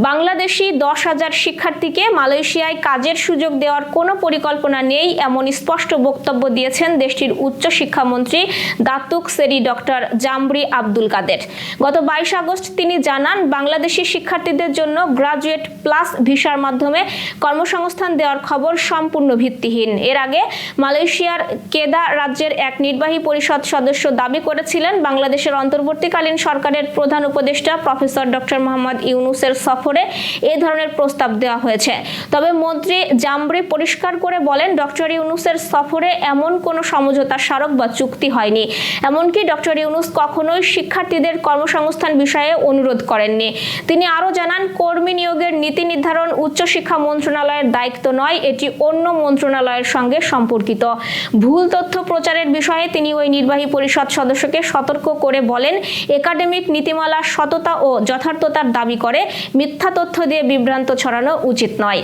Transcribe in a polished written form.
বাংলাদেশি 10,000 শিক্ষার্থীকে মালয়েশিয়ায় কাজের সুযোগ দেওয়ার কোনো পরিকল্পনা নেই এমন স্পষ্ট বক্তব্য দিয়েছেন দেশটির উচ্চ শিক্ষামন্ত্রী দাতুক সেরি ডক্টর জামরি আব্দুল কাদের। গত 22 আগস্ট তিনি জানান, বাংলাদেশি শিক্ষার্থীদের জন্য গ্রাজুয়েট প্লাস ভিসার মাধ্যমে কর্মসংস্থান দেওয়ার খবর সম্পূর্ণ ভিত্তিহীন। এর আগে মালয়েশিয়ার কেদা রাজ্যের এক নির্বাহী পরিষদ সদস্য দাবি করেছিলেন, বাংলাদেশের অন্তর্বর্তীকালীন সরকারের প্রধান উপদেষ্টা প্রফেসর ডক্টর মোহাম্মদ ইউনূসের সফরে এই ধরনের প্রস্তাব দেওয়া হয়েছে। তবে মন্ত্রী জামরি পরিষ্কার করে বলেন, ডক্টর ইউনূসের সফরে এমন কোনো সমঝোতা স্মারক বা চুক্তি হয়নি। এমনকি ডক্টর ইউনূস কখনোই শিক্ষার্থীদের কর্মসংস্থান বিষয়ে অনুরোধ করেননি। তিনি আরও জানান, কর্মী নিয়োগের নীতি নির্ধারণ উচ্চশিক্ষা মন্ত্রণালয়ের দায়িত্ব নয়, এটি অন্য মন্ত্রণালয়ের সঙ্গে সম্পর্কিত। ভুল তথ্য প্রচারের বিষয়ে তিনি ওই নির্বাহী পরিষদ সদস্যকে সতর্ক করে বলেন, একাডেমিক নীতিমালা সততা ও যথার্থতার দাবি করে মিথ্যা তথ্য দিয়ে বিভ্রান্ত ছড়ানো উচিত নয়।